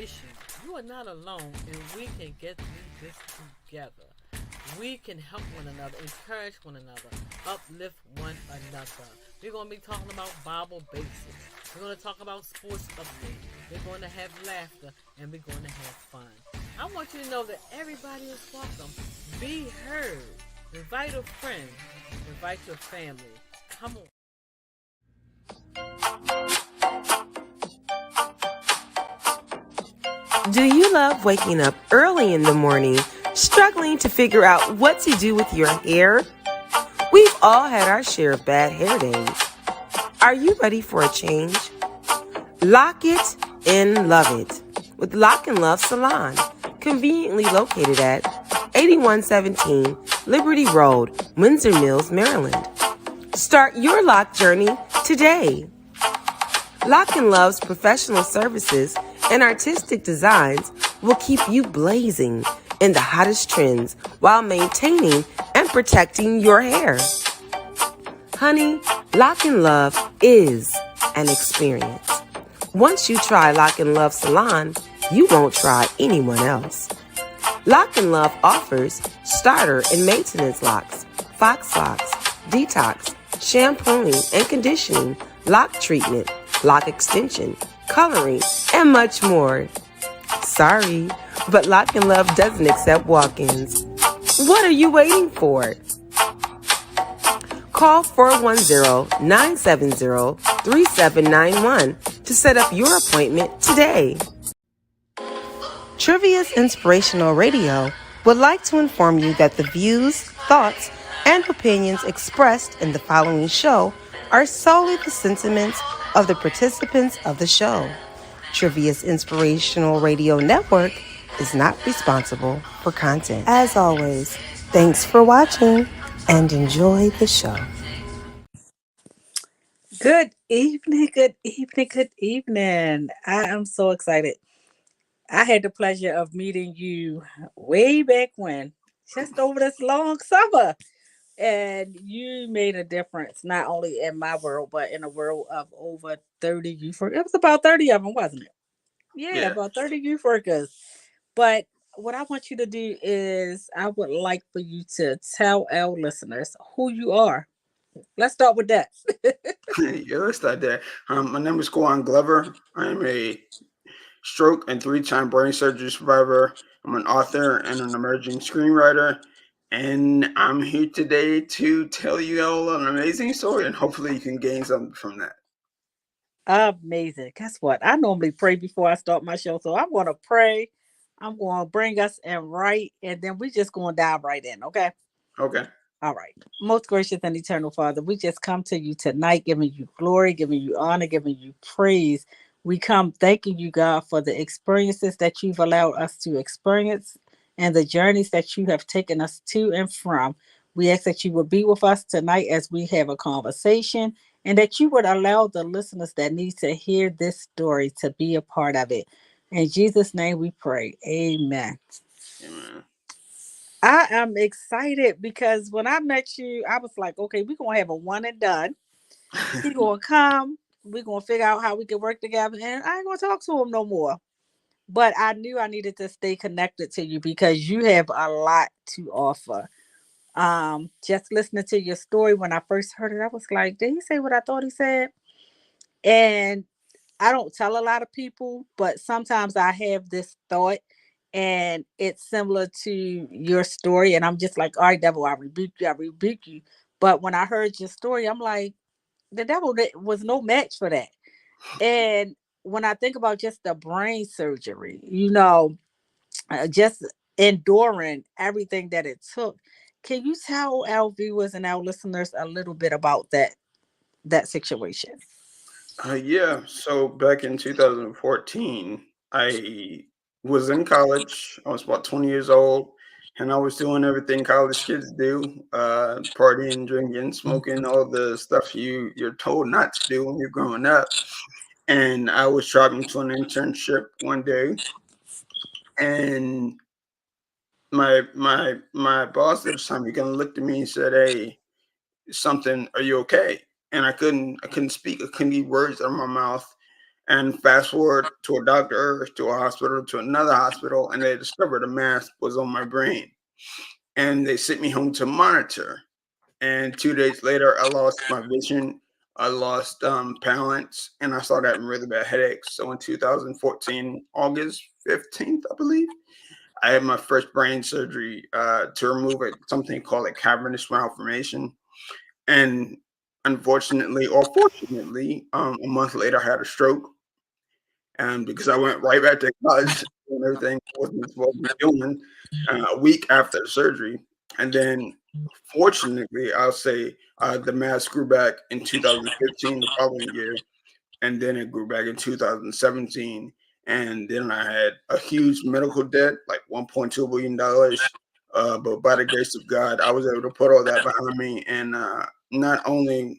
issue, you are not alone, and we can get through this together. We can help one another, encourage one another, uplift one another. We're going to be talking about Bible basics. We're going to talk about sports updates. We're going to have laughter, and we're going to have fun. I want you to know that everybody is welcome. Be heard. Invite a friend. Invite your family. Come on. Do you love waking up early in the morning, struggling to figure out what to do with your hair? We've all had our share of bad hair days. Are you ready for a change? Lock it and love it with Lock and Love Salon, conveniently located at 8117 Liberty Road, Windsor Mills, Maryland. Start your lock journey today. Lock and Love's professional services and artistic designs will keep you blazing in the hottest trends while maintaining and protecting your hair. Honey, Lock and Love is an experience. Once you try Lock and Love Salon, you won't try anyone else. Lock and Love offers starter and maintenance locks, fox locks, detox, shampooing and conditioning, lock treatment, lock extension, coloring, and much more. Sorry, but Lock and Love doesn't accept walk-ins. What are you waiting for? Call 410-970-3791 to set up your appointment today. Trivia's Inspirational Radio would like to inform you that the views, thoughts, and opinions expressed in the following show are solely the sentiments of the participants of the show. Trivia's Inspirational Radio Network is not responsible for content. As always, thanks for watching and enjoy the show. Good evening, good evening, good evening. I am so excited. I had the pleasure of meeting you way back when, just over this long summer. And you made a difference, not only in my world, but in the world of over 30 youth workers. It was about 30 of them, wasn't it? Yeah, Yeah. about 30 youth workers. But what I want you to do is, I would like for you to tell our listeners who you are. Let's start with that. Yeah, let's start there. My name is Kawan Glover. I am a stroke and three-time brain surgery survivor. I'm an author and an emerging screenwriter. And I'm here today to tell you all an amazing story, and hopefully you can gain something from that. Amazing. Guess what? I normally pray before I start my show. So I'm going to pray. I'm going to bring us in right. And then we just going to dive right in. Okay. Okay. All right. Most gracious and eternal Father, we just come to you tonight, giving you glory, giving you honor, giving you praise. We come thanking you, God, for the experiences that you've allowed us to experience and the journeys that you have taken us to and from. We ask that you would be with us tonight as we have a conversation, and that you would allow the listeners that need to hear this story to be a part of it. In Jesus' name we pray. Amen. Amen. I am excited because when I met you, I was like, okay, we're going to have a one and done. He's going to come. We're going to figure out how we can work together. And I ain't going to talk to him no more. But I knew I needed to stay connected to you because you have a lot to offer. Just listening to your story, when I first heard it, I was like, did he say what I thought he said? And I don't tell a lot of people, but sometimes I have this thought and it's similar to your story. And I'm just like, all right, devil, I rebuke you, I rebuke you. But when I heard your story, I'm like, the devil was no match for that. And when I think about just the brain surgery, just enduring everything that it took, can you tell our viewers and our listeners a little bit about that situation? Yeah. So back in 2014, I was in college. I was about 20 years old, and I was doing everything college kids do: partying, drinking, smoking, all the stuff you're told not to do when you're growing up. And I was traveling to an internship one day, and my boss at the time, he kind of looked at me and said, "Hey, something. Are you okay?" And I couldn't speak. I couldn't get words out of my mouth. And fast forward to a doctor, to a hospital, to another hospital, and they discovered a mass was on my brain. And they sent me home to monitor. And 2 days later, I lost my vision. I lost balance, and I started having really bad headaches. So in 2014, August 15th, I believe, I had my first brain surgery to remove something called a cavernous malformation. And unfortunately, or fortunately, a month later, I had a stroke. And because I went right back to college and everything I wasn't supposed to be doing a week after the surgery. And then, fortunately, I'll say the mass grew back in 2015, the following year, and then it grew back in 2017. And then I had a huge medical debt, like $1.2 billion. But by the grace of God, I was able to put all that behind me. And not only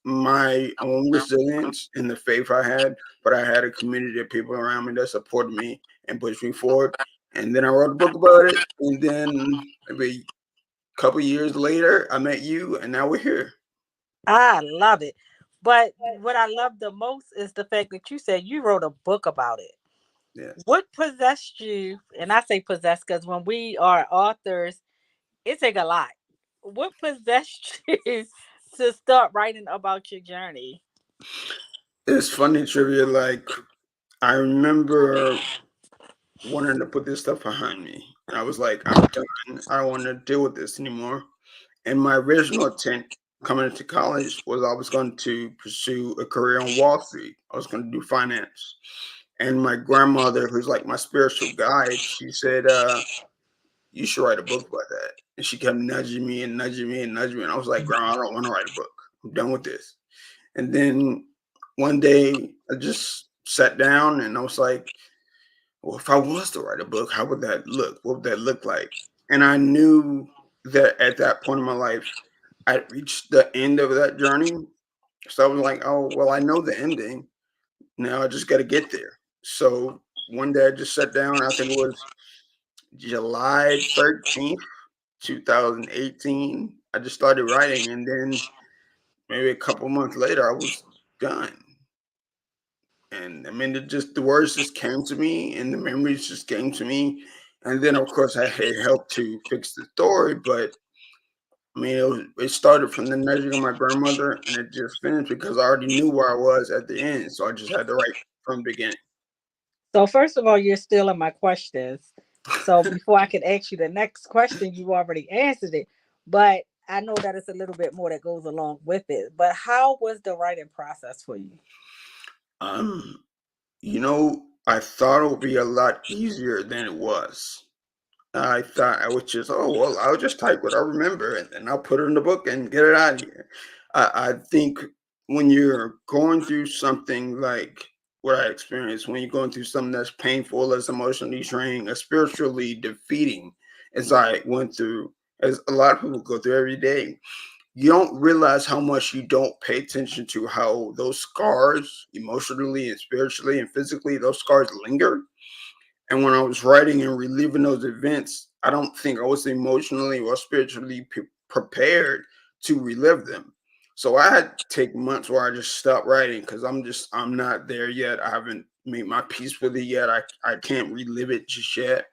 my own resilience and the faith I had, but I had a community of people around me that supported me and pushed me forward. And then I wrote a book about it. And then maybe a couple years later, I met you, and now we're here. I love it. But what I love the most is the fact that you said you wrote a book about it. Yes. What possessed you? And I say possessed because when we are authors, it take a lot. What possessed you to start writing about your journey? It's funny trivia. Like, I remember wanting to put this stuff behind me. And I was like, I'm done. I don't want to deal with this anymore. And my original intent coming into college was I was going to pursue a career on Wall Street. I was going to do finance. And my grandmother, who's like my spiritual guide, she said, you should write a book about that. And she kept nudging me and nudging me and nudging me. And I was like, Grandma, I don't want to write a book. I'm done with this. And then one day I just sat down and I was like, well, if I was to write a book, how would that look? What would that look like? And I knew that at that point in my life, I reached the end of that journey. So I was like, oh, well, I know the ending. Now I just got to get there. So one day I just sat down. I think it was July 13th, 2018. I just started writing. And then maybe a couple months later, I was done. And I mean, the words just came to me, and the memories just came to me. And then, of course, I had help to fix the story. But I mean, it started from the nudging of my grandmother, and it just finished because I already knew where I was at the end. So I just had to write from the beginning. So first of all, you're still in my questions. So before I can ask you the next question, you already answered it. But I know that it's a little bit more that goes along with it. But how was the writing process for you? Um, I thought it would be a lot easier than it was. I thought I was just, oh, well, I'll just type what I remember and then I'll put it in the book and get it out of here. I think when you're going through something like what I experienced, when you're going through something that's painful, that's emotionally draining, or spiritually defeating, as I went through, as a lot of people go through every day, you don't realize how much you don't pay attention to how those scars, emotionally and spiritually and physically, those scars linger. And when I was writing and reliving those events, I don't think I was emotionally or spiritually prepared to relive them. So I had to take months where I just stopped writing because I'm not there yet. I haven't made my peace with it yet. I can't relive it just yet.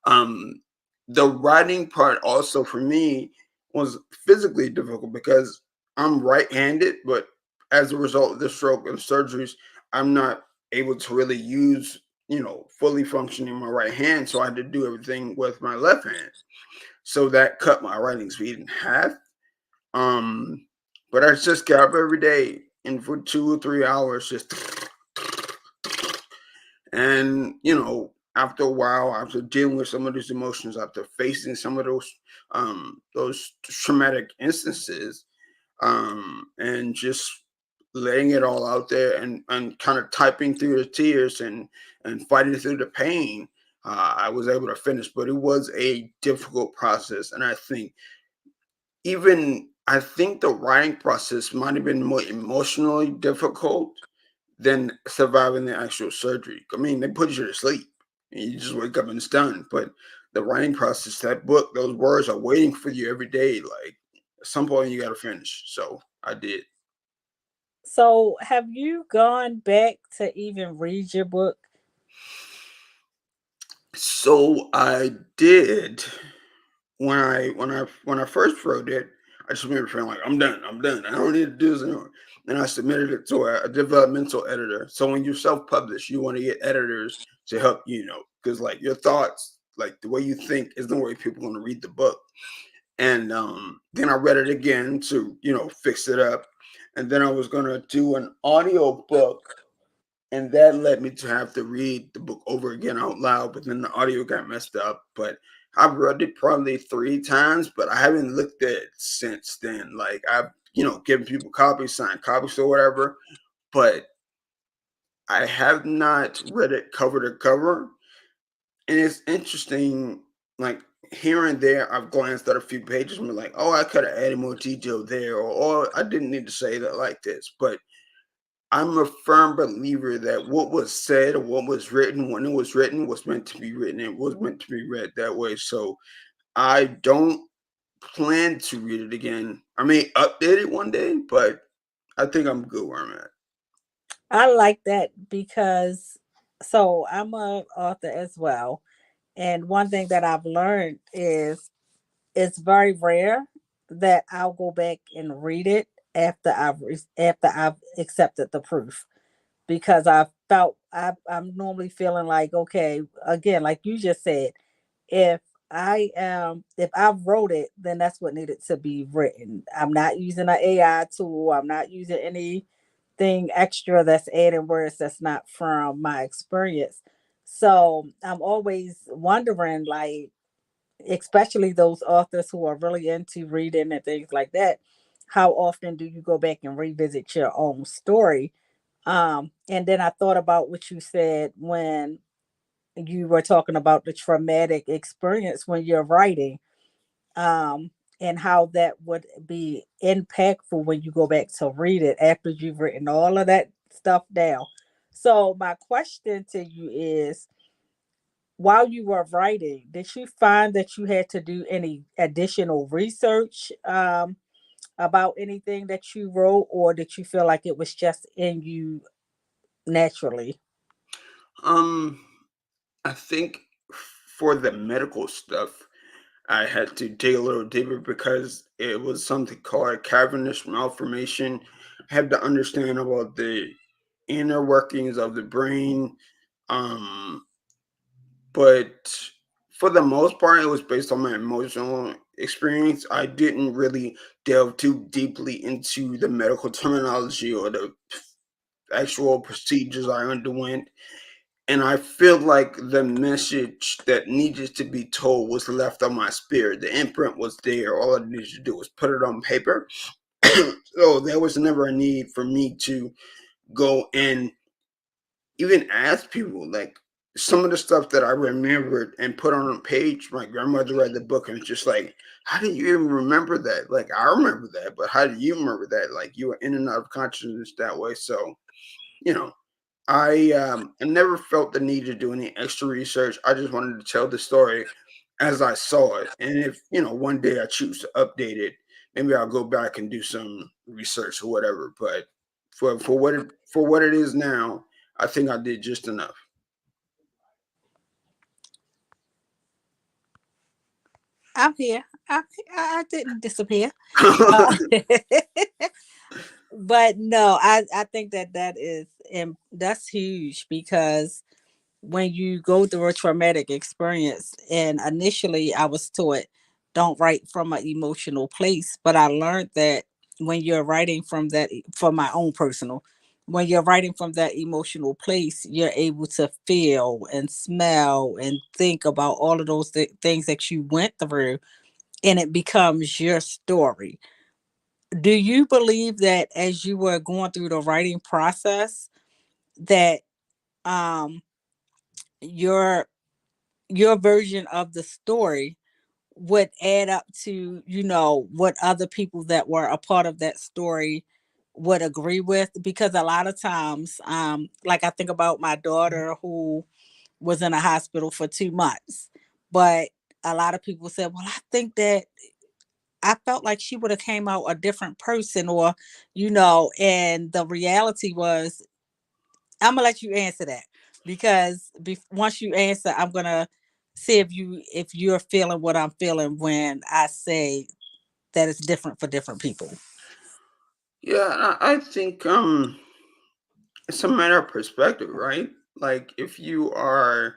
Um, the writing part also for me was physically difficult because I'm right-handed, but as a result of the stroke and surgeries, I'm not able to really use, fully functioning my right hand. So I had to do everything with my left hand. So that cut my writing speed in half. Um, but I just got up every day and for 2 or 3 hours, just and after a while, after dealing with some of these emotions, after facing some of those traumatic instances, and just letting it all out there and kind of typing through the tears and fighting through the pain, I was able to finish. But it was a difficult process, and I think the writing process might have been more emotionally difficult than surviving the actual surgery. I mean, they put you to sleep and you just wake up and it's done. But the writing process, that book, those words are waiting for you every day. Like at some point, you got to finish. So I did. So, have you gone back to even read your book? So I did when I first wrote it. I just remember feeling like I'm done. I don't need to do this anymore. And I submitted it to a developmental editor. So when you self-publish, you want to get editors to help you, because like your thoughts, like the way you think, is the way people are going to read the book. And then I read it again to fix it up, and then I was going to do an audio book, and that led me to have to read the book over again out loud, but then the audio got messed up. But I've read it probably 3 times, but I haven't looked at it since then. Like I've given people copies, signed copies or whatever, but I have not read it cover to cover. And it's interesting, like here and there, I've glanced at a few pages and been like, oh, I could have added more detail there, or I didn't need to say that like this. But I'm a firm believer that what was said or what was written when it was written was meant to be written. It was meant to be read that way. So I don't plan to read it again. I may update it one day, but I think I'm good where I'm at. I like that because so I'm a author as well. And one thing that I've learned is it's very rare that I'll go back and read it after I've accepted the proof, because I'm normally feeling like, okay, again, like you just said, if if I wrote it, then that's what needed to be written. I'm not using an AI tool. I'm not using anything extra that's adding words that's not from my experience. So I'm always wondering, like, especially those authors who are really into reading and things like that, how often do you go back and revisit your own story? And then I thought about what you said when you were talking about the traumatic experience when you're writing, um, and how that would be impactful when you go back to read it after you've written all of that stuff down. So my question to you is, while you were writing, did you find that you had to do any additional research about anything that you wrote, or did you feel like it was just in you naturally? Um, I think for the medical stuff, I had to dig a little deeper because it was something called cavernous malformation. I had to understand about the inner workings of the brain. Um, but for the most part, it was based on my emotional experience. I didn't really delve too deeply into the medical terminology or the actual procedures I underwent. And I feel like the message that needed to be told was left on my spirit. The imprint was there. All I needed to do was put it on paper. So there was never a need for me to go and even ask people. Like some of the stuff that I remembered and put on a page, my grandmother read the book and it's just like, how do you even remember that? Like I remember that, but how do you remember that? Like you were in and out of consciousness that way. So, you know, I never felt the need to do any extra research. I just wanted to tell the story as I saw it. And if, one day I choose to update it, maybe I'll go back and do some research or whatever. But for what it is now, I think I did just enough. I'm here. I didn't disappear. Uh, but no, I think that is, and that's huge, because when you go through a traumatic experience, and initially I was taught, don't write from an emotional place, but I learned that when you're writing from that, from my own personal, when you're writing from that emotional place, you're able to feel and smell and think about all of those things that you went through, and it becomes your story. Do you believe that as you were going through the writing process, that um your your version of the story would add up to, what other people that were a part of that story would agree with? Because a lot of times, like I think about my daughter who was in a hospital for 2 months, but a lot of people said, well, I think that I felt like she would have came out a different person, or and the reality was, I'm gonna let you answer that, because once you answer, I'm gonna see if you're feeling what I'm feeling when I say that it's different for different people. Yeah, I think it's a matter of perspective, right? Like if you are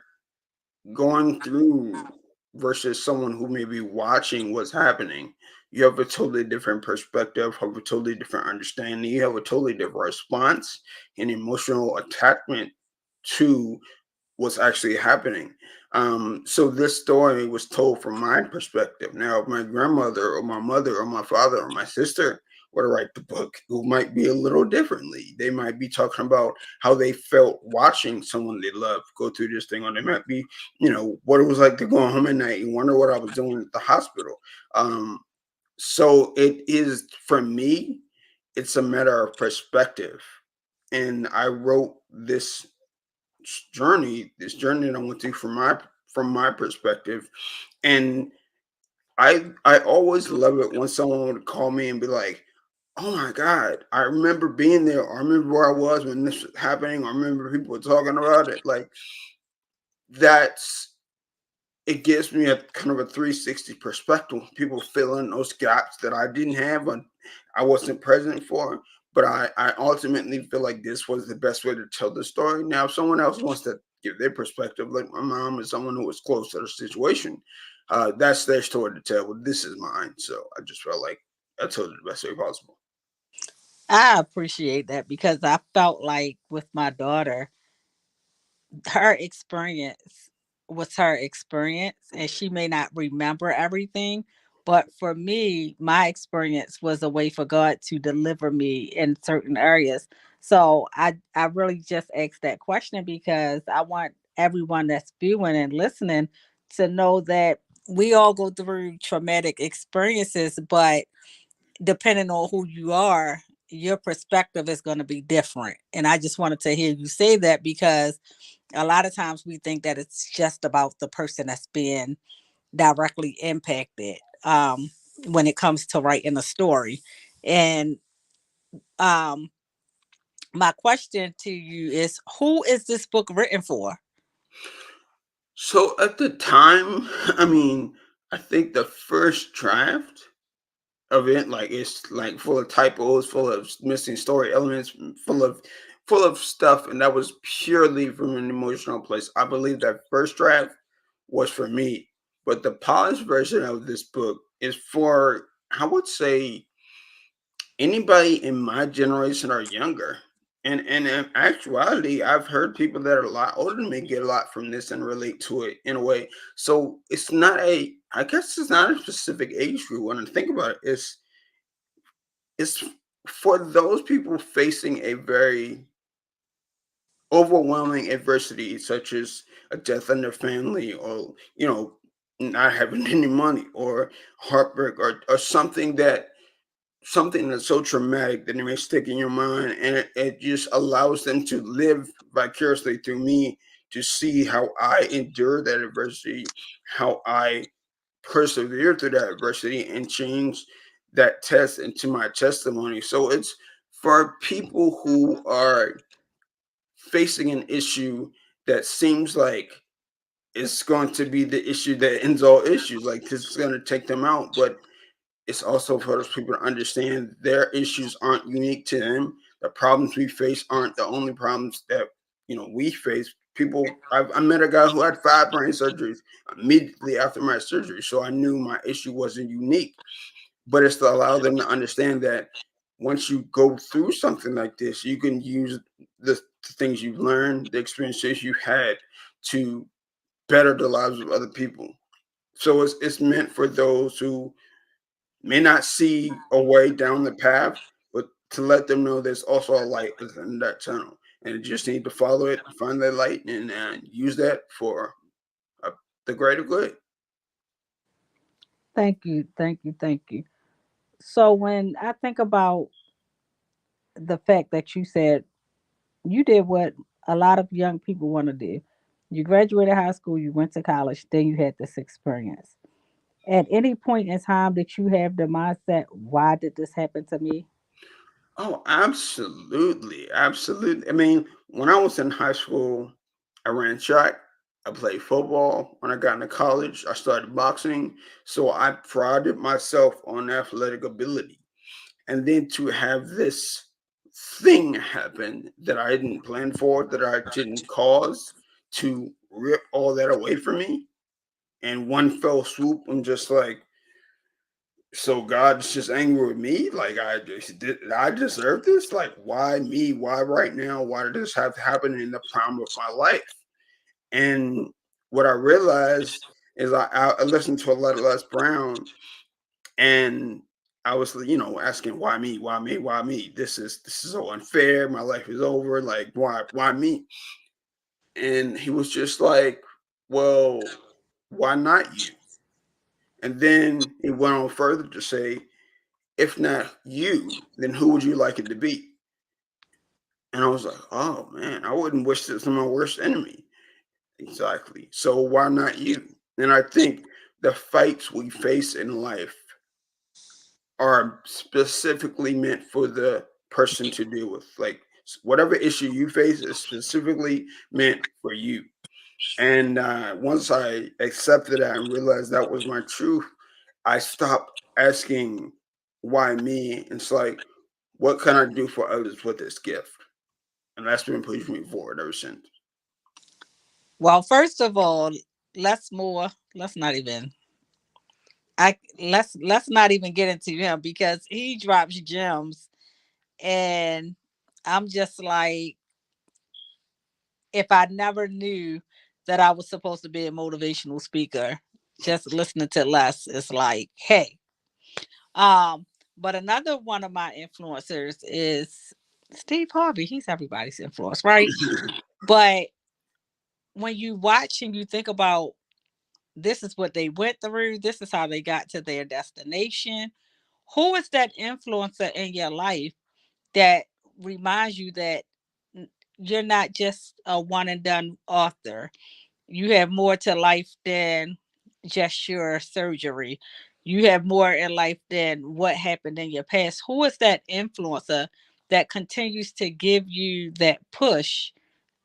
going through versus someone who may be watching what's happening, you have a totally different perspective, have a totally different understanding, you have a totally different response and emotional attachment to what's actually happening. So this story was told from my perspective. Now, if my grandmother or my mother or my father or my sister were to write the book, who might be a little differently. They might be talking about how they felt watching someone they love go through this thing, or they might be, what it was like to go home at night and wonder what I was doing at the hospital. Um, so it is for me, it's a matter of perspective. And I wrote this journey that I went through from my perspective. And I always love it when someone would call me and be like, "Oh my God, I remember being there. I remember where I was when this was happening. I remember people were talking about it." Like that's it gives me a kind of a 360 perspective. People fill in those gaps that I didn't have and I wasn't present for. But I ultimately feel like this was the best way to tell the story. Now, if someone else wants to give their perspective, like my mom is someone who was close to the situation, that's their story to tell. But this is mine. So I just felt like I told it the best way possible. I appreciate that, because I felt like with my daughter, her experience was her experience, and she may not remember everything, but for me, my experience was a way for God to deliver me in certain areas. So I really just asked that question because I want everyone that's viewing and listening to know that we all go through traumatic experiences, but depending on who you are, your perspective is going to be different. And I just wanted to hear you say that, because a lot of times we think that it's just about the person that's being directly impacted, when it comes to writing a story. And um, my question to you is, who is this book written for? So at the time, I mean, I think the first draft of it, like it's like full of typos, full of missing story elements, full of stuff, and that was purely from an emotional place. I believe that first draft was for me, but the polished version of this book is for, I would say, anybody in my generation or younger. And in actuality, I've heard people that are a lot older than me get a lot from this and relate to it in a way. So it's not I guess it's not a specific age group. When I think about it, it's for those people facing a very overwhelming adversity, such as a death in their family, or not having any money, or heartbreak, or something that's so traumatic that it may stick in your mind, and it just allows them to live vicariously through me, to see how I endure that adversity, how I persevere through that adversity and change that test into my testimony. So it's for people who are facing an issue that seems like it's going to be the issue that ends all issues. Like this is going to take them out, but it's also for those people to understand their issues aren't unique to them. The problems we face aren't the only problems that we face. I met a guy who had 5 brain surgeries immediately after my surgery, so I knew my issue wasn't unique. But it's to allow them to understand that once you go through something like this, you can use the things you've learned, the experiences you had, to better the lives of other people. So it's meant for those who may not see a way down the path, but to let them know there's also a light within that tunnel, and you just need to follow it, find that light, and use that for uh, the greater good. Thank you, thank you, thank you. So when I think about the fact that you said you did what a lot of young people want to do, you graduated high school, you went to college, then you had this experience. At any point in time that you have the mindset, why did this happen to me? Oh, absolutely. Absolutely. I mean, when I was in high school, I ran track, I played football. When I got into college, I started boxing. So I prided myself on athletic ability. And then to have this thing happen that I didn't plan for, that I didn't cause, to rip all that away from me in one fell swoop, I'm just like, so God's just angry with me? Like I deserve this? Like why me? Why right now? Why did this have to happen in the prime of my life? And what I realized is I listened to a lot of Les Brown, and I was asking why me? Why me? Why me? This is so unfair. My life is over. Like why me? And he was just like, well, why not you? And then he went on further to say, if not you, then who would you like it to be? And I was like, oh man, I wouldn't wish this on my worst enemy. Exactly. So why not you? And I think the fights we face in life are specifically meant for the person to deal with. Like whatever issue you face is specifically meant for you. And once I accepted that and realized that was my truth, I stopped asking why me. It's like, what can I do for others with this gift? And that's been pushing me forward ever since. Well, first of all, let's more. Let's not even. Let's not even get into him because he drops gems, and I'm just like, if I never knew that I was supposed to be a motivational speaker, just listening to Les is like, hey. Um, but another one of my influencers is Steve Harvey. He's everybody's influence, right? But when you watch and you think about this is what they went through, this is how they got to their destination. Who is that influencer in your life that reminds you that you're not just a one and done author? You have more to life than just your surgery. You have more in life than what happened in your past. Who is that influencer that continues to give you that push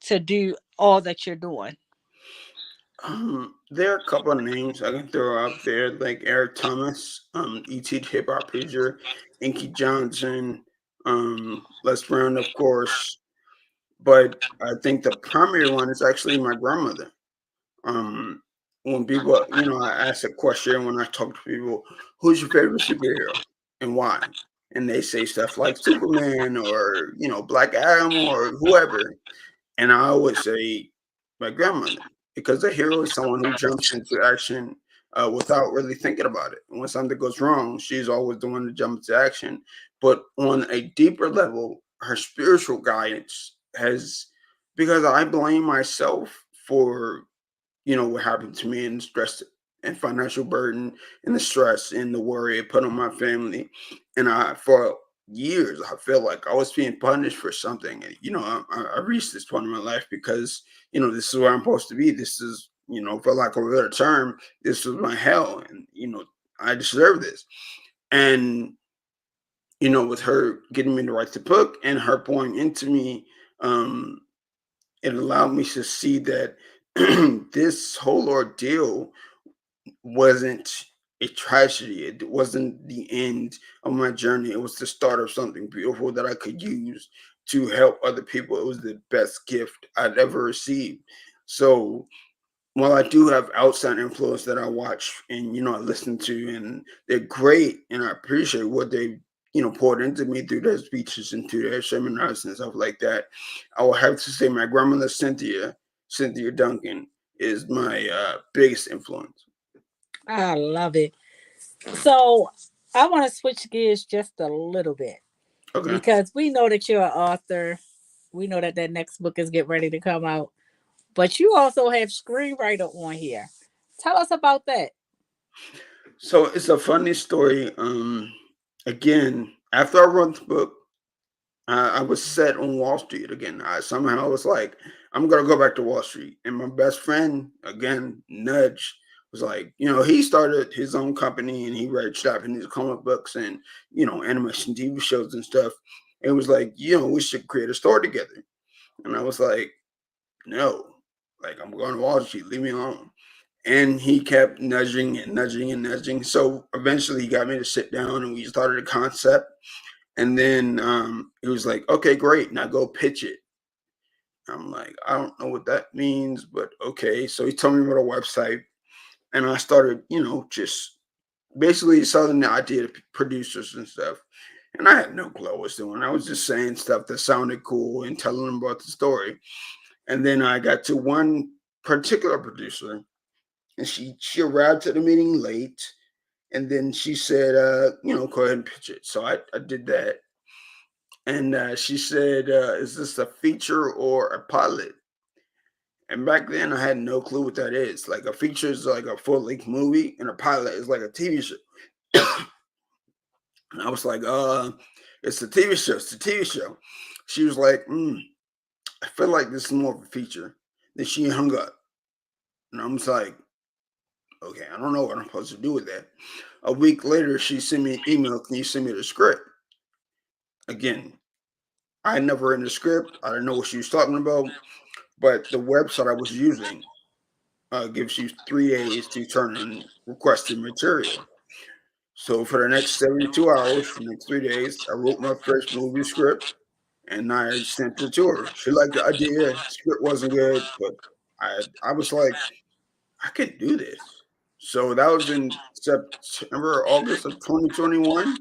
to do all that you're doing? There are a couple of names I can throw out there, like Eric Thomas, ET hip hop preacher, Inky Johnson, Les Brown, of course. But I think the primary one is actually my grandmother. Um, when people, I ask a question when I talk to people, who's your favorite superhero and why? And they say stuff like Superman or, Black Adam or whoever. And I always say my grandmother, because a hero is someone who jumps into action without really thinking about it. And when something goes wrong, she's always the one to jump into action. But on a deeper level, her spiritual guidance has, because I blame myself for what happened to me and the stress and financial burden and the stress and the worry it put on my family. And for years, I felt like I was being punished for something. And, I reached this point in my life because, this is where I'm supposed to be. This is, for lack of a better term, this was my hell. And, I deserve this. And, with her getting me to write the book and her pouring into me, um, it allowed me to see that this whole ordeal wasn't a tragedy. It wasn't the end of my journey. It was the start of something beautiful that I could use to help other people. It was the best gift I'd ever received. So while I do have outside influence that I watch and I listen to, and they're great, and I appreciate what they poured into me through their speeches and through their seminars and stuff like that, I will have to say my grandmother Cynthia Duncan, is my biggest influence. I love it. So I want to switch gears just a little bit Okay. because we know that you're an author. We know that that next book is getting ready to come out, but you also have screenwriter on here. Tell us about that. So it's a funny story. Again, after I wrote the book, I was set on Wall Street again. I somehow was like, I'm gonna go back to Wall Street. And my best friend, again, nudge, was like, he started his own company and he read Japanese comic books and, animation TV shows and stuff. And it was like, we should create a store together. And I was like, no, like I'm going to Wall Street, leave me alone. And he kept nudging and nudging and nudging. So eventually he got me to sit down and we started a concept. And then he was like, okay, great. Now go pitch it. I'm like, I don't know what that means, but okay. So he told me about a website and I started, just basically selling the idea to producers and stuff. And I had no clue what I was doing. I was just saying stuff that sounded cool and telling them about the story. And then I got to one particular producer, and she arrived at the meeting late, and then she said, go ahead and pitch it. So I did that, and she said, is this a feature or a pilot? And back then, I had no clue what that is. Like a feature is like a full length movie, and a pilot is like a TV show. And I was like, it's a TV show. It's a TV show. She was like, I feel like this is more of a feature. Then she hung up. And I was like, okay, I don't know what I'm supposed to do with that. A week later, she sent me an email. Can you send me the script? Again, I had never written the script. I didn't know what she was talking about. But the website I was using gives you 3 days to turn in requested material. So for the next 72 hours, for the next 3 days, I wrote my first movie script and I sent it to her. She liked the idea. Script wasn't good, but I was like, I could do this. So that was in September, August of 2021,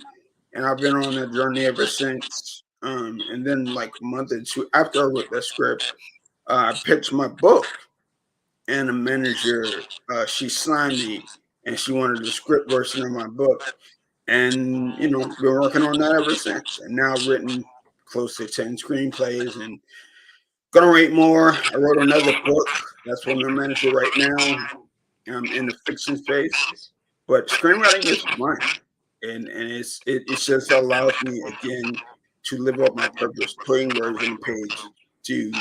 and I've been on that journey ever since. And then like a month or two after I wrote that script, I pitched my book, and the manager she signed me, and she wanted the script version of my book, and been working on that ever since. And now I've written close to 10 screenplays and gonna write more. I wrote another book. That's what I'm managing right now. I'm in the fiction space, but screenwriting is fun, and it just allows me again to live up my purpose, putting words on the page to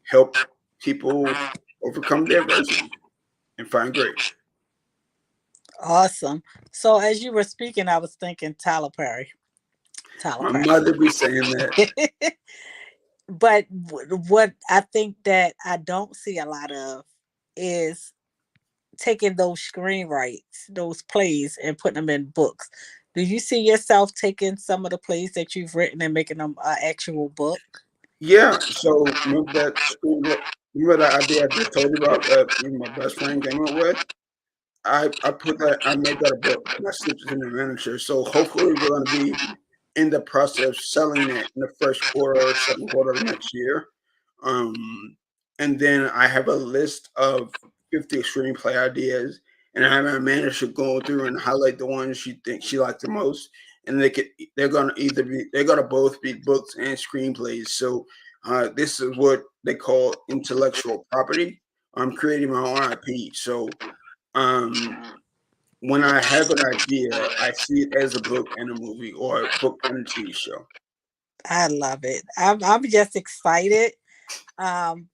help people overcome their adversity and find grace. Awesome. So as you were speaking, I was thinking Tyler Perry. Tyler My Perry. mother be saying that. But what I think that I don't see a lot of is taking those screenwrites, those plays, and putting them in books. Do you see yourself taking some of the plays that you've written and making them an actual book? Yeah. So remember that screen? Remember that idea I just told you about that me and my best friend came up with? I made that a book and I slipped it to the manager. So hopefully we're going to be in the process of selling it in the first quarter, second quarter of next year. Um, and then I have a list of 50 screenplay ideas, and I have my manager go through and highlight the ones she thinks she liked the most. And they're gonna both be books and screenplays. So this is what they call intellectual property. I'm creating my own IP. So um, when I have an idea, I see it as a book and a movie or a book and a TV show. I love it. I'm just excited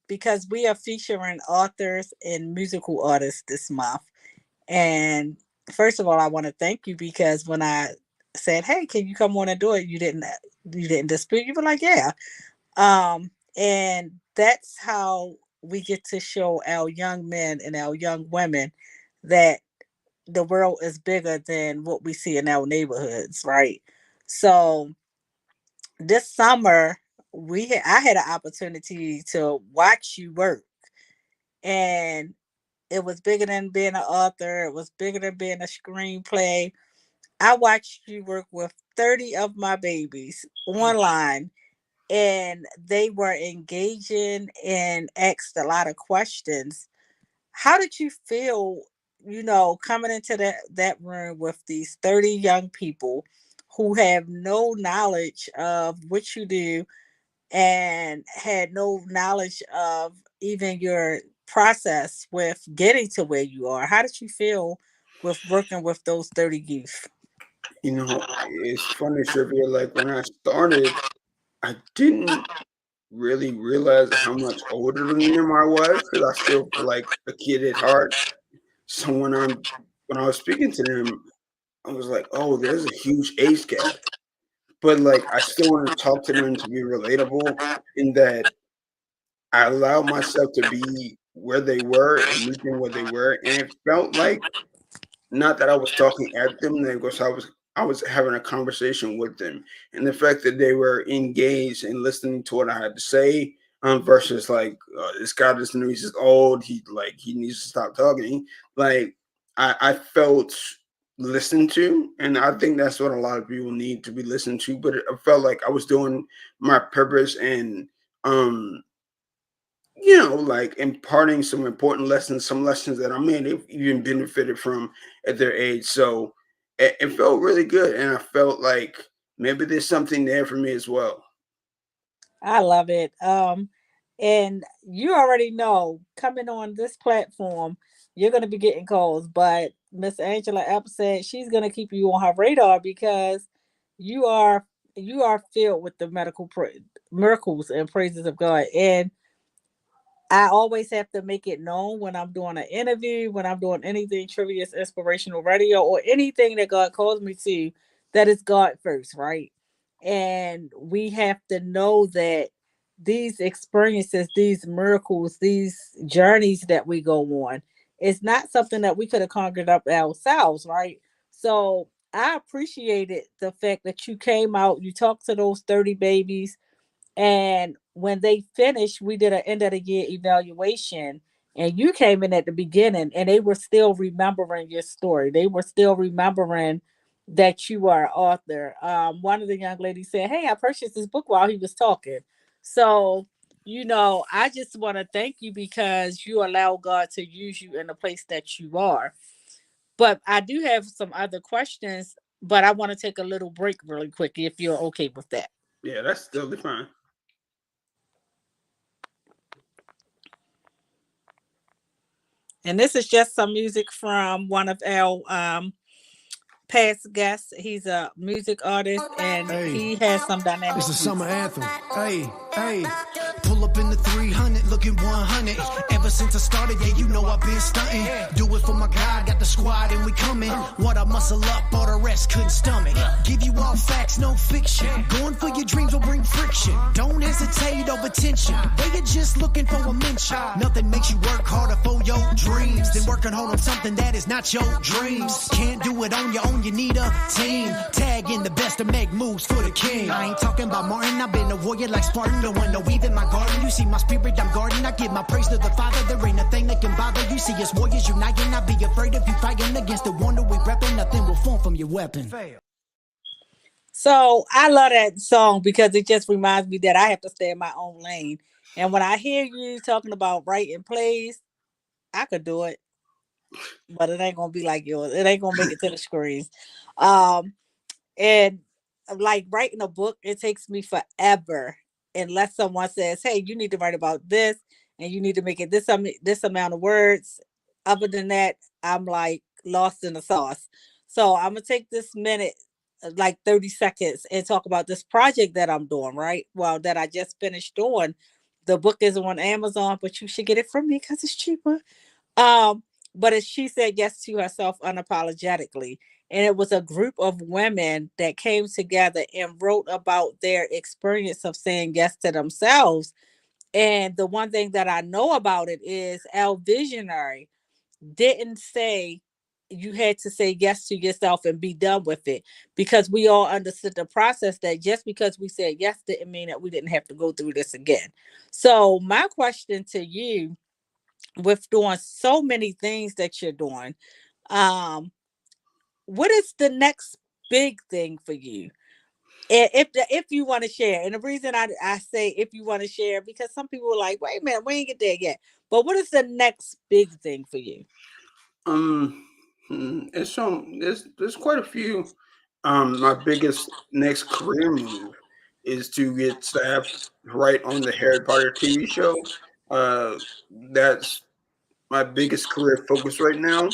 because we are featuring authors and musical artists this month. And first of all, I want to thank you because when I said, "Hey, can you come on and do it?" You didn't dispute. You were like, "Yeah." And that's how we get to show our young men and our young women that the world is bigger than what we see in our neighborhoods, right? So this summer I had an opportunity to watch you work, and it was bigger than being an author. It was bigger than being a screenplay. I watched you work with 30 of my babies online, and they were engaging and asked a lot of questions. How did you feel, coming into that room with these 30 young people who have no knowledge of what you do and had no knowledge of even your process with getting to where you are? How did you feel with working with those 30 youth? It's funny, Trivia. Like when I started, I didn't really realize how much older than them I was because I still feel like a kid at heart. So when I was speaking to them, I was like, oh, there's a huge age gap. But like I still want to talk to them to be relatable in that I allowed myself to be where they were and meet them where they were. And it felt like not that I was talking at them, because I was having a conversation with them, and the fact that they were engaged and listening to what I had to say, versus like this guy doesn't know he's just old. He needs to stop talking. Like I felt listened to, and I think that's what a lot of people need to be listened to. But I felt like I was doing my purpose and um like imparting some important lessons, some lessons that I may have even benefited from at their age. So it felt really good. And I felt like maybe there's something there for me as well. I love it. And you already know coming on this platform, you're going to be getting calls. But Miss Angela Epps said she's going to keep you on her radar because you are you are filled with the miracles and praises of God. And I always have to make it known when I'm doing an interview, when I'm doing anything trivial, inspirational radio, or anything that God calls me to, that is God first, right? And we have to know that these experiences, these miracles, these journeys that we go on, it's not something that we could have conquered up ourselves, right? So I appreciated the fact that you came out, you talked to those 30 babies, and when they finished, we did an end of the year evaluation. And you came in at the beginning and they were still remembering your story. They were still remembering that you are an author. One of the young ladies said, hey, I purchased this book while he was talking. So, I just want to thank you because you allow God to use you in the place that you are. But I do have some other questions, but I want to take a little break really quick if you're okay with that. Yeah, that's totally fine. And this is just some music from one of our past guests. He's a music artist and Hey, he has some dynamic it's a music. summer anthem. Hey, hey. Pull up in the 300, looking 100. Ever since I started, yeah, you know I've been stunting. Do it for my guy, got the squad and we coming. What I muscle up, all the rest couldn't stomach. Give you all facts, no fiction. Going for your dreams will bring friction. Don't hesitate over tension. They are just looking for a mention. Nothing makes you work harder for your dreams than working hard on something that is not your dreams. Can't do it on your own, you need a team. Tag in the best to make moves for the king. I ain't talking about Martin, I've been a warrior like Spartan. Don't want no weave in my garden. You see my spirit, I'm guarding. I give my praise to the Father. There ain't a thing that can bother. You see us warriors uniting. Not be afraid if you fighting against the wonder we repping. Nothing will form from your weapon. So I love that song because it just reminds me that I have to stay in my own lane. And when I hear you talking about writing plays, I could do it, but it ain't gonna be like yours. It ain't gonna make it to the screens. Um, And like writing a book, it takes me forever unless someone says, "Hey, you need to write about this, and you need to make it this amount of words." Other than that, I'm like lost in the sauce. So I'm gonna take this minute, like 30 seconds, and talk about this project that I'm doing. Right, well, that I just finished doing. The book is on Amazon, but you should get it from me because it's cheaper. Um, but as she said yes to herself unapologetically. And it was a group of women that came together and wrote about their experience of saying yes to themselves. And the one thing that I know about it is our visionary didn't say you had to say yes to yourself and be done with it, because we all understood the process that just because we said yes didn't mean that we didn't have to go through this again. So my question to you, with doing so many things that you're doing, um what is the next big thing for you? If you want to share, and the reason I say if you want to share, because some people are like, wait a minute, we ain't get there yet. But what is the next big thing for you? Um, it's there's quite a few. My biggest next career move is to get staff right on the Harry Potter TV show. Uh, that's my biggest career focus right now.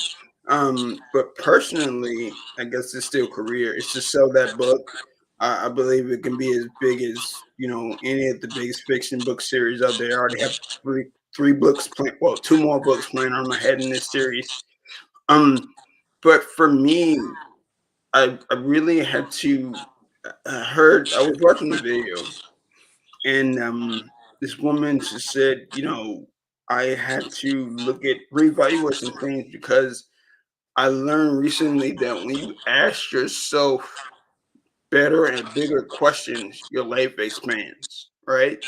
But personally, I guess it's still career. It's to sell that book. I believe it can be as big as any of the biggest fiction book series out there. I already have three books planned. Well, two more books planned on my head in this series. Um, but for me, I really had to. I heard I was watching a video, and this woman just said, I had to look at reevaluate some things because I learned recently that when you ask yourself better and bigger questions, your life expands, right?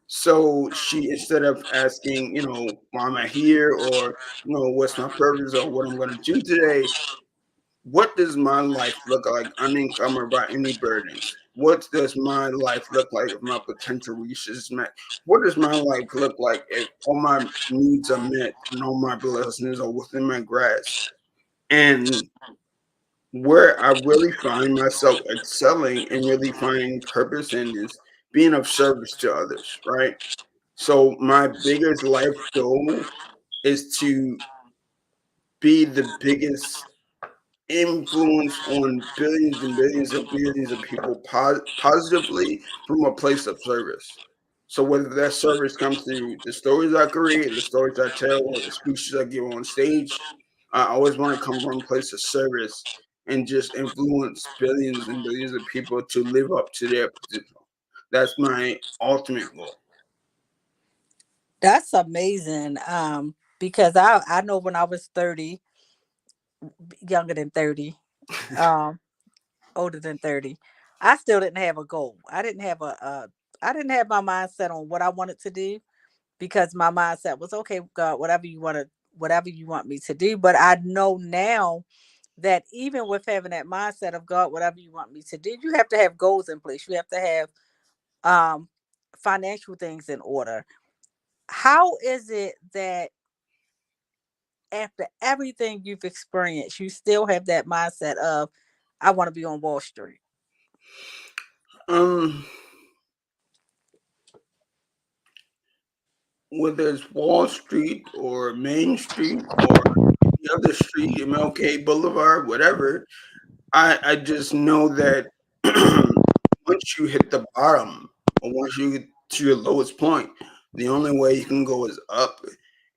So she, instead of asking, why am I here, or what's my purpose, or what I'm going to do today, what does my life look like unencumbered by any burdens? What does my life look like if my potential reaches met? What does my life look like if all my needs are met and all my blessings are within my grasp? And where I really find myself excelling and really finding purpose in is being of service to others, right? So my biggest life goal is to be the biggest influence on billions and billions of people positively from a place of service. So whether that service comes through the stories I create, the stories I tell, or the speeches I give on stage, I always want to come from a place of service and just influence billions and billions of people to live up to their potential. That's my ultimate goal. That's amazing. Because I know when I was 30, younger than 30, um, older than 30, I still didn't have a goal. I didn't have my mindset on what I wanted to do, because my mindset was, okay, God, whatever you want me to do. But I know now that even with having that mindset of, God, whatever you want me to do, you have to have goals in place. You have to have um financial things in order. How is it that after everything you've experienced, you still have that mindset of, I want to be on Wall Street? Um, whether it's Wall Street or Main Street or the other street, MLK Boulevard, whatever, I just know that once you hit the bottom, or once you get to your lowest point, the only way you can go is up.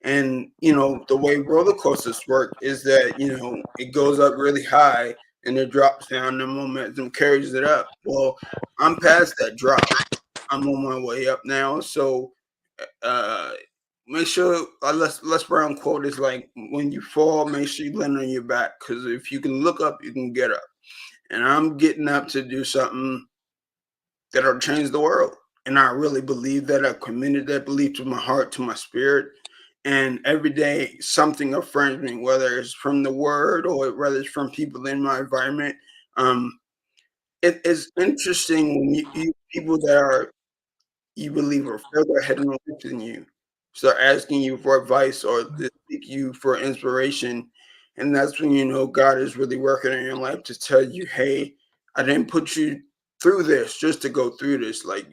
And the way roller coasters work is that it goes up really high and it drops down. The momentum carries it up. Well, I'm past that drop. I'm on my way up now. So uh, make sure Les Brown quote is like, when you fall, make sure you land on your back, because if you can look up, you can get up. And I'm getting up to do something that'll change the world. And I really believe that. I've committed that belief to my heart, to my spirit. And every day something affirms me, whether it's from the word or whether it's from people in my environment. Um, it is interesting when you people that are, you believe, are further ahead in life than you start asking you for advice or to seek you for inspiration. And that's when God is really working in your life to tell you, hey, I didn't put you through this just to go through this. Like,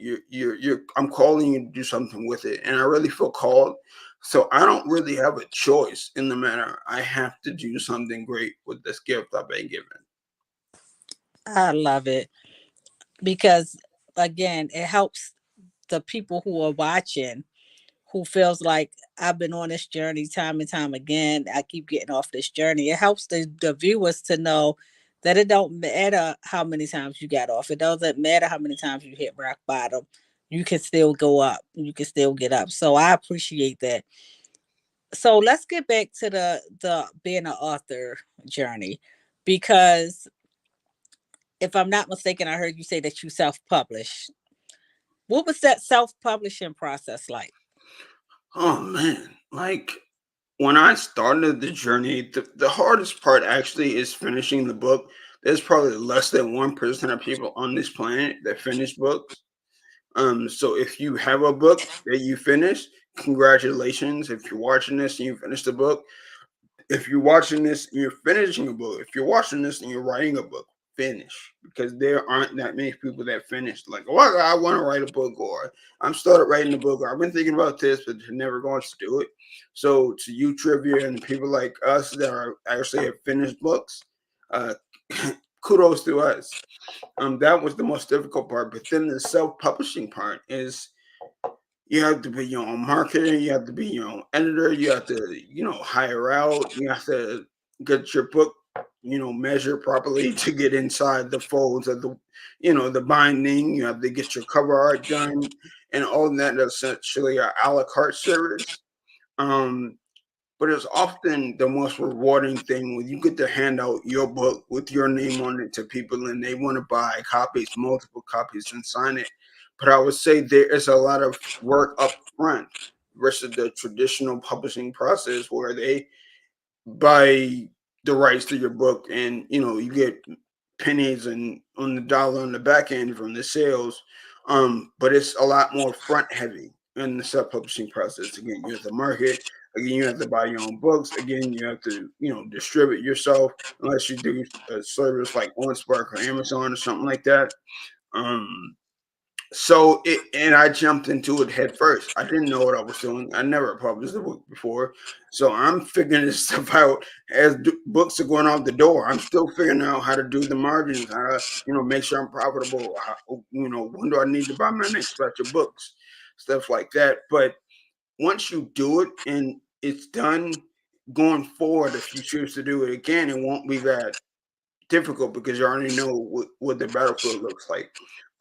I'm calling you to do something with it. And I really feel called. So I don't really have a choice in the matter. I have to do something great with this gift I've been given. I love it, because again, it helps the people who are watching, who feels like, I've been on this journey time and time again, I keep getting off this journey. It helps the viewers to know that it don't matter how many times you got off. It doesn't matter how many times you hit rock bottom. You can still go up. You can still get up. So I appreciate that. So let's get back to the being an author journey, because if I'm not mistaken, I heard you say that you self-published. What was that self-publishing process like? Oh man, like when I started the journey, the hardest part actually is finishing the book. There's probably less than 1% of people on this planet that finish books. So if you have a book that you finish, congratulations. If you're watching this and you finished the book, if you're watching this and you're finishing a book, if you're watching this and you're writing a book, finish, because there aren't that many people that finish. Like, oh, I want to write a book, or I'm started writing a book, or I've been thinking about this, but never going to do it. So to you, trivia, and people like us that are actually have finished books, uh, kudos to us. That was the most difficult part. But then the self-publishing part is, you have to be your own marketer, you have to be your own editor, you have to, hire out, you have to, get your book, measured properly to get inside the folds of the binding. You have to get your cover art done, and all that essentially are a la carte service. Um, but it's often the most rewarding thing when you get to hand out your book with your name on it to people and they want to buy copies, multiple copies, and sign it. But I would say there is a lot of work up front versus the traditional publishing process where they buy the rights to your book and you get pennies and on the dollar on the back end from the sales. But it's a lot more front heavy in the self-publishing process. Again, you have to market. Again, you have to buy your own books. Again, you have to distribute yourself unless you do a service like OneSpark or Amazon or something like that. um and I jumped into it head first. I didn't know what I was doing. I never published a book before, so I'm figuring this stuff out as books are going out the door. I'm still figuring out how to do the margins, how to make sure I'm profitable. When do I need to buy my next batch of books, stuff like that. But once you do it and it's done, going forward, if you choose to do it again, it won't be that difficult because you already know what the battlefield looks like.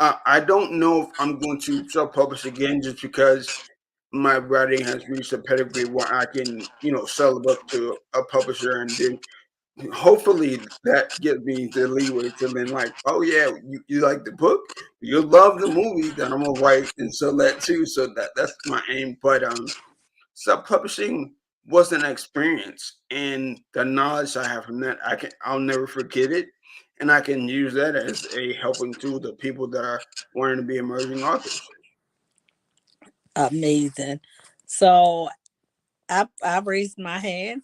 I don't know if I'm going to self-publish again just because my writing has reached a pedigree where I can, sell a book to a publisher, and then hopefully that gives me the leeway to then like, oh yeah, you like the book, you love the movie, then I'm gonna write and sell that too. So that's my aim. But self-publishing was an experience, and the knowledge I have from that, I'll never forget it, and I can use that as a helping tool to people that are wanting to be emerging authors. Amazing. So I raised my hand.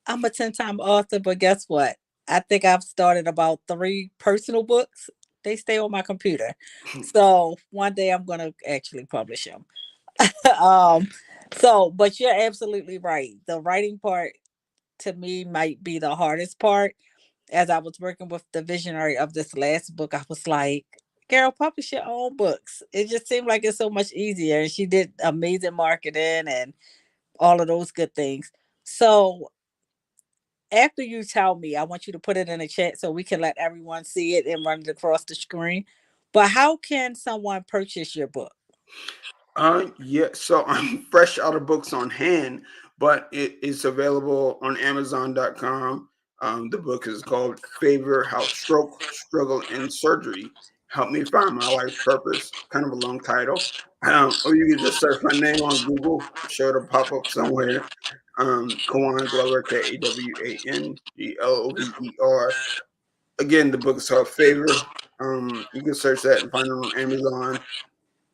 I'm a 10-time author, but guess what? I think I've started about 3 personal books. They stay on my computer. So one day I'm gonna actually publish them. um, but you're absolutely right. The writing part to me might be the hardest part. As I was working with the visionary of this last book, I was like, "Girl, publish your own books." It just seemed like it's so much easier. And she did amazing marketing and all of those good things. So after you tell me, I want you to put it in the chat so we can let everyone see it and run it across the screen. But how can someone purchase your book? Yeah, so I'm fresh out of books on hand, but it is available on Amazon.com. The book is called Favor How Stroke, Struggle, and Surgery Help Me Find My Life's Purpose. Kind of a long title. Or you can just search my name on Google, sure to pop up somewhere. Kawan Glover, KAWANGLOVER. Again, the book is called Favor. You can search that and find it on Amazon.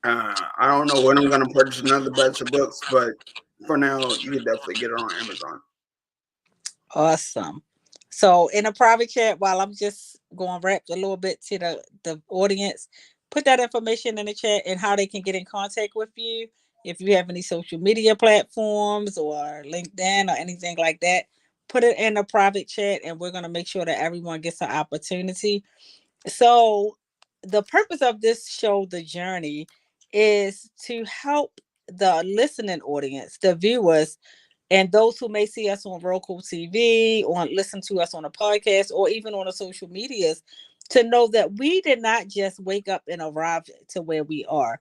I don't know when I'm going to purchase another batch of books, but for now, you can definitely get it on Amazon. Awesome. So in a private chat, while I'm just going wrap a little bit to the audience, put that information in the chat and how they can get in contact with you. If you have any social media platforms or LinkedIn or anything like that, put it in a private chat and we're going to make sure that everyone gets an opportunity. So the purpose of this show, The Journey, is to help the listening audience, the viewers, and those who may see us on Roku TV or listen to us on a podcast or even on the social medias to know that we did not just wake up and arrive to where we are.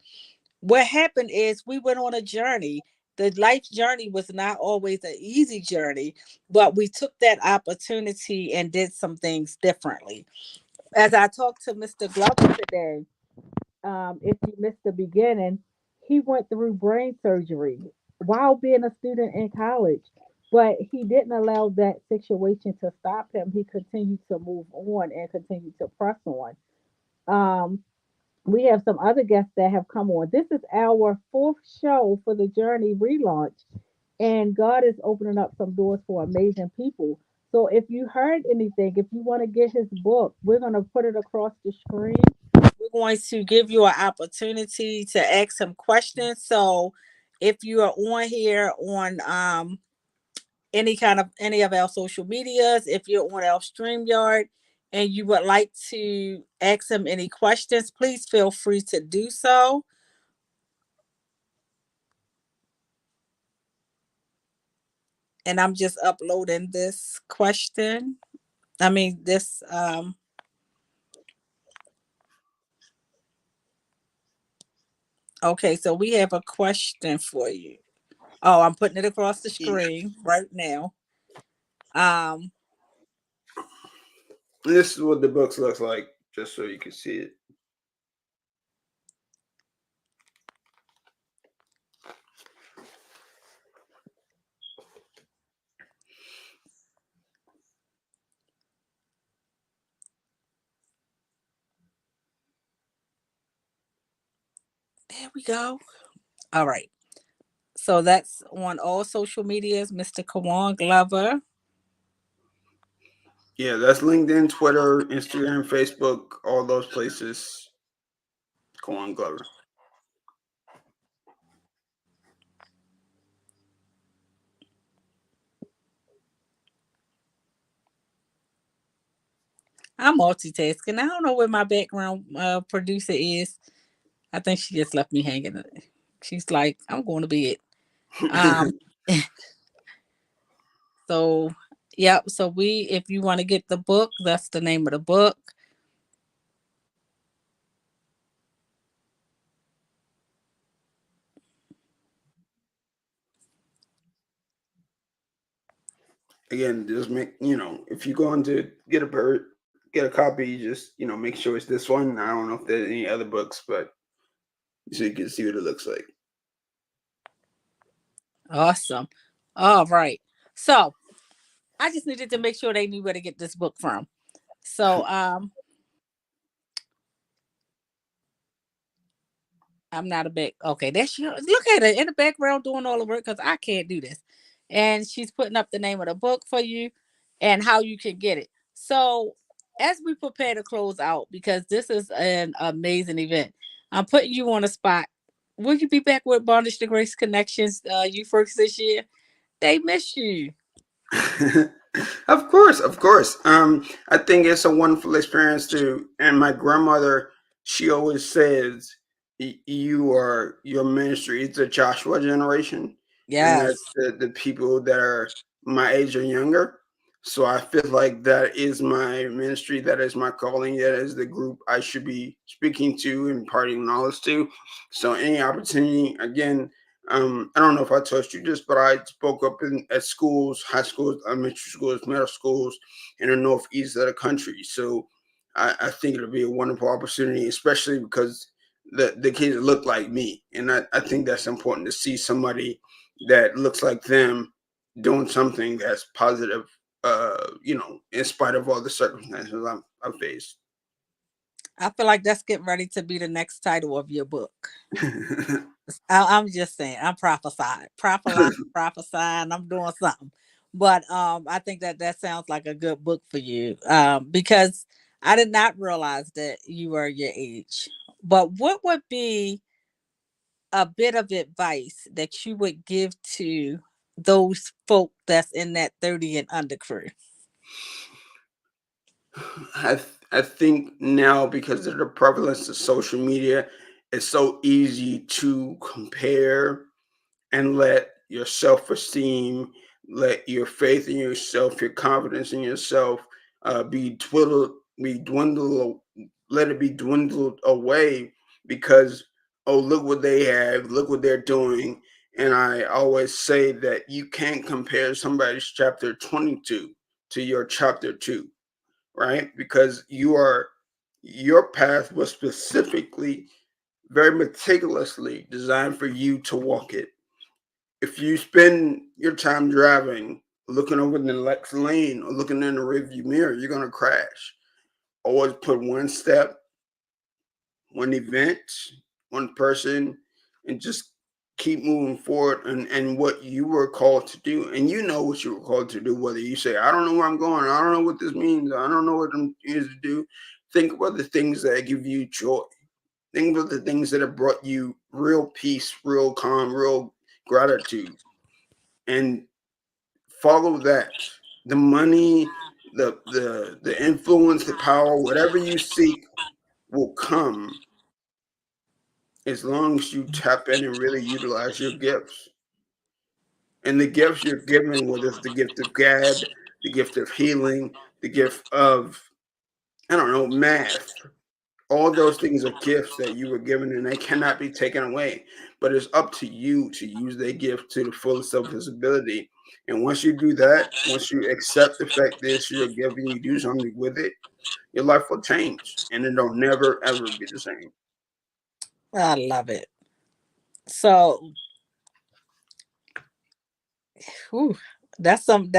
What happened is we went on a journey. The life journey was not always an easy journey, but we took that opportunity and did some things differently. As I talked to Mr. Glover today, if you missed the beginning, he went through brain surgery while being a student in college, but he didn't allow that situation to stop him. He continued to move on and continued to press on. Um, we have some other guests that have come on. This is our 4th show for the Journey relaunch, and God is opening up some doors for amazing people. So if you heard anything, if you want to get his book, we're going to put it across the screen. We're going to give you an opportunity to ask some questions. So if you are on here on any of our social medias, if you're on our StreamYard and you would like to ask him any questions, please feel free to do so. and I'm just uploading this question. I mean this okay, so we have a question for you. Oh, I'm putting it across the screen right now. Um And this is what the books looks like, just so you can see it. there we go. All right. So that's on all social medias, Mr. Kawan Glover. Yeah, that's LinkedIn, Twitter, Instagram, Facebook, all those places. Kawan Glover. I'm multitasking. I don't know where my background producer is. I think she just left me hanging. She's like, I'm going to bed. Um, so yep. So if you want to get the book, that's the name of the book. Again, just make, if you're going to get a copy, just make sure it's this one. I don't know if there's any other books, but so you can see what it looks like. Awesome. All right. So I just needed to make sure they knew where to get this book from. So I'm not a big okay. That's you. Look at her in the background doing all the work because I can't do this. And she's putting up the name of the book for you and how you can get it. So as we prepare to close out, because this is an amazing event, I'm putting you on a spot. Will you be back with Bondage to Grace Connections you first this year? They miss you. Of course, of course. I think it's a wonderful experience too. And my grandmother, she always says, "You are your ministry. It's a Joshua generation, and Yes. that's the people that are my age or younger." So I feel like that is my ministry. That is my calling. That is the group I should be speaking to and imparting knowledge to. So any opportunity, again, I don't know if I told you this, but I spoke up at schools, high schools, elementary schools, middle schools in the northeast of the country. So I think it'll be a wonderful opportunity, especially because the kids look like me. And I think that's important to see somebody that looks like them doing something that's positive, in spite of all the circumstances I faced. I feel like that's getting ready to be the next title of your book. I'm just saying, I'm prophesying, I'm doing something. But I think that sounds like a good book for you. Because I did not realize that you were your age. But what would be a bit of advice that you would give to those folk that's in that 30 and under crew? I think now, because of the prevalence of social media, it's so easy to compare and let your self-esteem, let your faith in yourself, your confidence in yourself, be dwindled, let it be dwindled away because, oh, look what they have, look what they're doing. And I always say that you can't compare somebody's chapter 22 to your chapter 2, right? Because your path was specifically, very meticulously designed for you to walk it. If you spend your time driving, looking over the next lane or looking in the rearview mirror, you're gonna crash. Always put one step, one event, one person, and just keep moving forward and what you were called to do. And you know what you were called to do, whether you say, I don't know where I'm going, I don't know what this means, I don't know what I'm here to do. Think about the things that give you joy. Think about the things that have brought you real peace, real calm, real gratitude. And follow that. The money, the influence, the power, whatever you seek will come as long as you tap in and really utilize your gifts. And the gifts you're given, whether it's the gift of gad, the gift of healing, the gift of, I don't know, math, all those things are gifts that you were given and they cannot be taken away. But it's up to you to use that gift to the fullest of his ability. And once you do that, once you accept the fact that it's your gift and you do something with it, your life will change and it'll never ever be the same. I love it. So, whew, that's some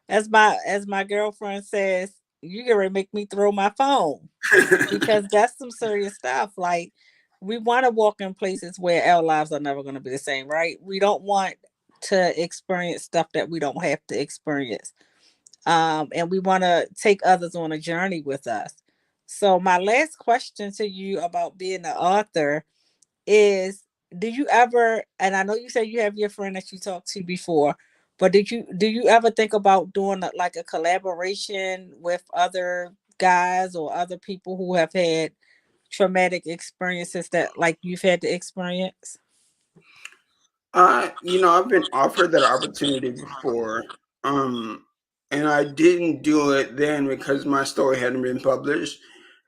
as my girlfriend says, you gonna make me throw my phone because that's some serious stuff. Like, we want to walk in places where our lives are never going to be the same, right? We don't want to experience stuff that we don't have to experience. And we want to take others on a journey with us. So my last question to you about being an author is, do you ever, and I know you said you have your friend that you talked to before, but do you ever think about doing like a collaboration with other guys or other people who have had traumatic experiences that like you've had to experience? I've been offered that opportunity before. Um, and I didn't do it then because my story hadn't been published.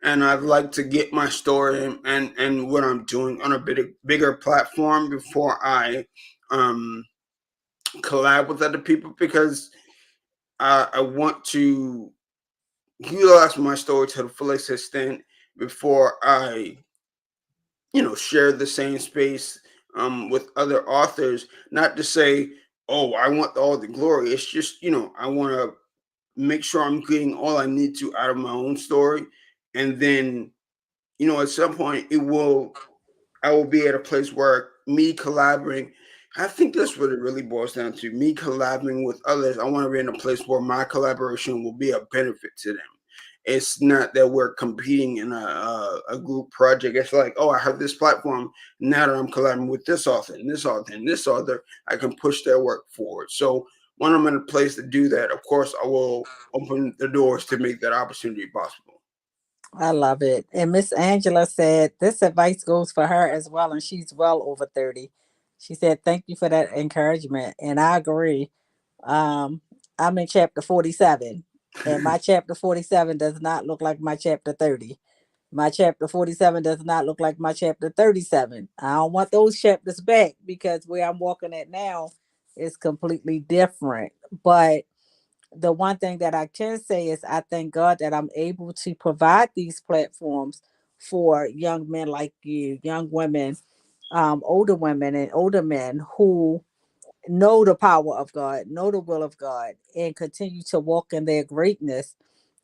And I'd like to get my story and what I'm doing on a bigger platform before I um, collab with other people because I want to utilize my story to the fullest extent before I share the same space with other authors. Not to say, oh, I want all the glory. It's just, I want to make sure I'm getting all I need to out of my own story. And then, at some point, I will be at a place where me collaborating. I think that's what it really boils down to. Me collaborating with others. I want to be in a place where my collaboration will be a benefit to them. It's not that we're competing in a group project. It's like, oh, I have this platform. Now that I'm collaborating with this author and this author and this author, I can push their work forward. So when I'm in a place to do that, of course, I will open the doors to make that opportunity possible. I love it. And Miss Angela said this advice goes for her as well, and she's well over 30. She said, thank you for that encouragement. And I agree. Um, I'm in chapter 47, and my chapter 47 does not look like my chapter 30. My chapter 47 does not look like my chapter 37. I don't want those chapters back because where I'm walking at now is completely different. But the one thing that I can say is I thank God that I'm able to provide these platforms for young men like you, young women, older women, and older men who know the power of God, know the will of God, and continue to walk in their greatness.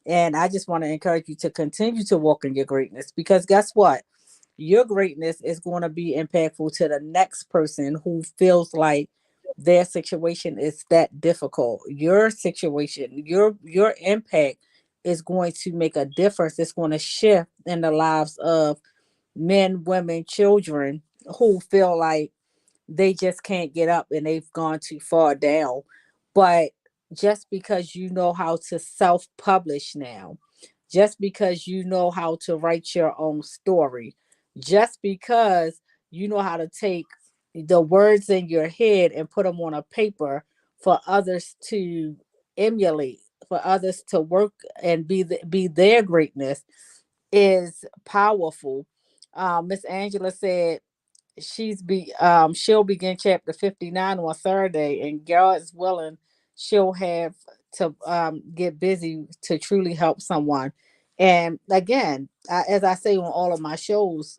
And I just want to encourage you to continue to walk in your greatness because guess what? Your greatness is going to be impactful to the next person who feels like their situation is that difficult. Your situation, your impact is going to make a difference. It's going to shift in the lives of men, women, children who feel like they just can't get up and they've gone too far down. But just because you know how to self publish now, just because you know how to write your own story, just because you know how to take the words in your head and put them on a paper for others to emulate, for others to work and be their greatness is powerful. Miss Angela said she'll begin chapter 59 on Saturday, and God's willing, she'll have to get busy to truly help someone. And again, as I say on all of my shows,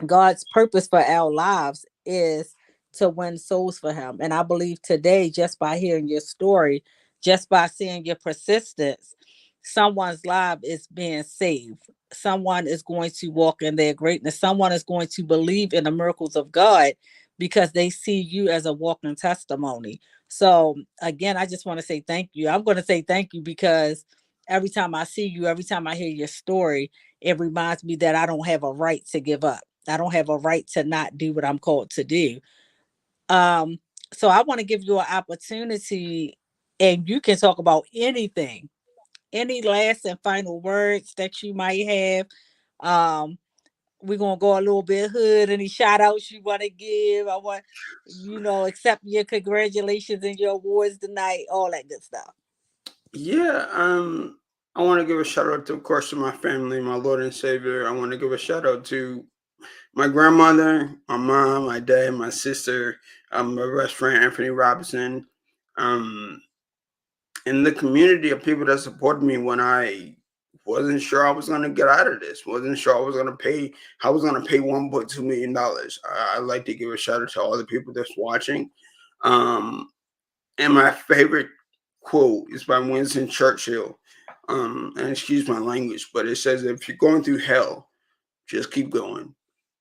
God's purpose for our lives is to win souls for him. And I believe today, just by hearing your story, just by seeing your persistence, someone's life is being saved. Someone is going to walk in their greatness. Someone is going to believe in the miracles of God because they see you as a walking testimony. So again, I just want to say thank you. I'm going to say thank you because every time I see you, every time I hear your story, it reminds me that I don't have a right to give up. I don't have a right to not do what I'm called to do. Um, so I want to give you an opportunity and you can talk about anything, any last and final words that you might have. Um, we're gonna go a little bit hood. Any shout outs you want to give? I want, accept your congratulations and your awards tonight, all that good stuff. Yeah, I want to give a shout out to, of course, to my family, my Lord and Savior. I want to give a shout out to my grandmother, my mom, my dad, my sister, my best friend Anthony Robinson, um, and the community of people that supported me when I wasn't sure I was going to get out of this. Wasn't sure I was going to pay. I was going to pay $1.2 million. I'd like to give a shout out to all the people that's watching. And my favorite quote is by Winston Churchill. And excuse my language, but it says, if you're going through hell, just keep going.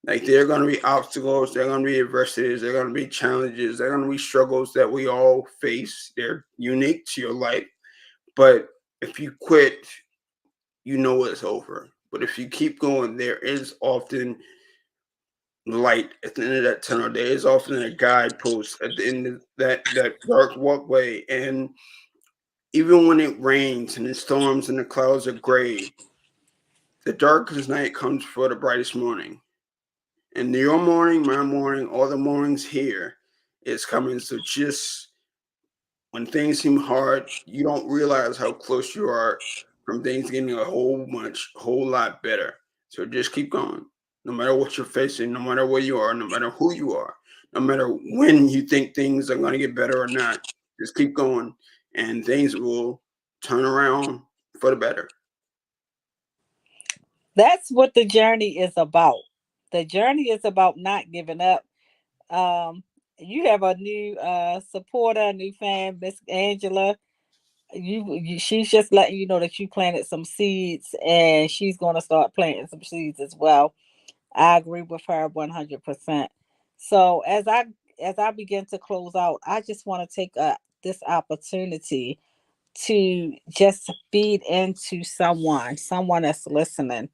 Like, there are going to be obstacles, there are going to be adversities, there are going to be challenges, there are going to be struggles that we all face. They're unique to your life. But if you quit, you know it's over. But if you keep going, there is often light at the end of that tunnel. There is often a guidepost at the end of that dark walkway. And even when it rains and it storms and the clouds are gray, the darkest night comes before the brightest morning. And your morning, my morning, all the mornings here is coming. So just when things seem hard, you don't realize how close you are from things getting a whole lot better. So just keep going. No matter what you're facing, no matter where you are, no matter who you are, no matter when you think things are going to get better or not, just keep going and things will turn around for the better. That's what the journey is about. The journey is about not giving up. Um, you have a new supporter, a new fan, Miss Angela. She's just letting you know that you planted some seeds, and she's going to start planting some seeds as well. I agree with her 100%. So as I begin to close out, I just want to take this opportunity to just feed into someone that's listening,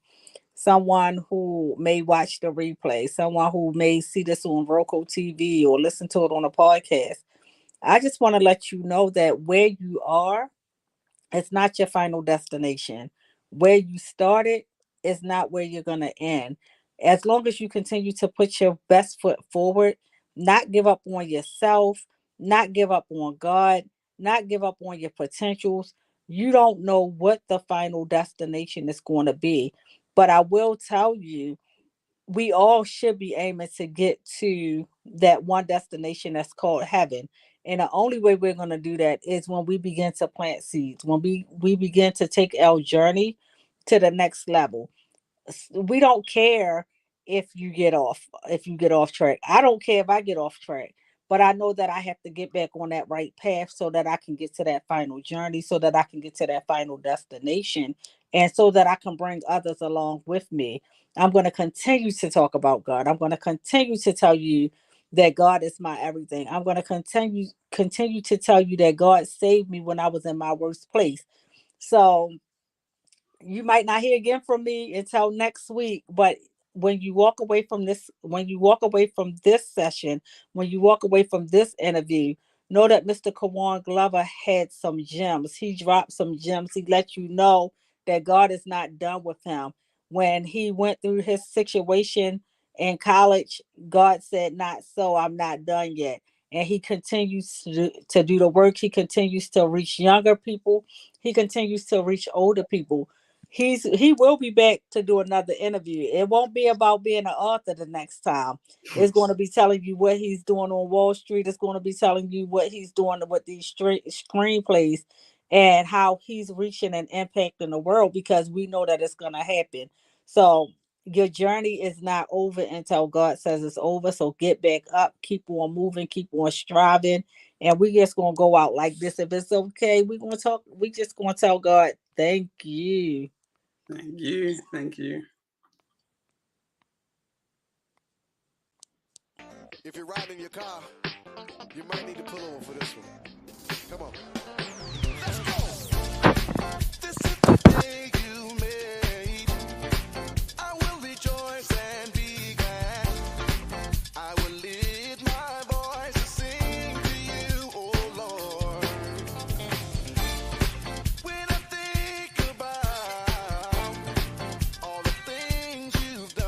someone who may watch the replay, someone who may see this on Roku TV or listen to it on a podcast. I just want to let you know that where you are, it's not your final destination. Where you started is not where you're going to end. As long as you continue to put your best foot forward, not give up on yourself, not give up on God, not give up on your potentials, you don't know what the final destination is going to be. But I will tell you, we all should be aiming to get to that one destination that's called heaven. And the only way we're going to do that is when we begin to plant seeds, when we begin to take our journey to the next level. We don't care if you get off track. I don't care if I get off track, but I know that I have to get back on that right path so that I can get to that final journey, so that I can get to that final destination, and so that I can bring others along with me. I'm going to continue to talk about God. I'm going to continue to tell you that God is my everything. I'm going to continue to tell you that God saved me when I was in my worst place. So you might not hear again from me until next week, but when you walk away from this session, when you walk away from this interview, know that Mr. Kawan Glover had some gems. He dropped some gems. He let you know that God is not done with him. When he went through his situation in college, God said, not so, I'm not done yet. And he continues to do the work. He continues to reach younger people. He continues to reach older people. He will be back to do another interview. It won't be about being an author the next time. It's going to be telling you what he's doing on Wall Street. It's going to be telling you what he's doing with these screenplays and how he's reaching and impacting the world, because we know that it's going to happen. So your journey is not over until God says it's over. So get back up, keep on moving, keep on striving. And we just gonna go out like this. If it's okay, we're gonna talk. We just gonna tell God, thank you. Thank you. Thank you. If you're riding in your car, you might need to pull over for this one. Come on. Let's go. This is the day you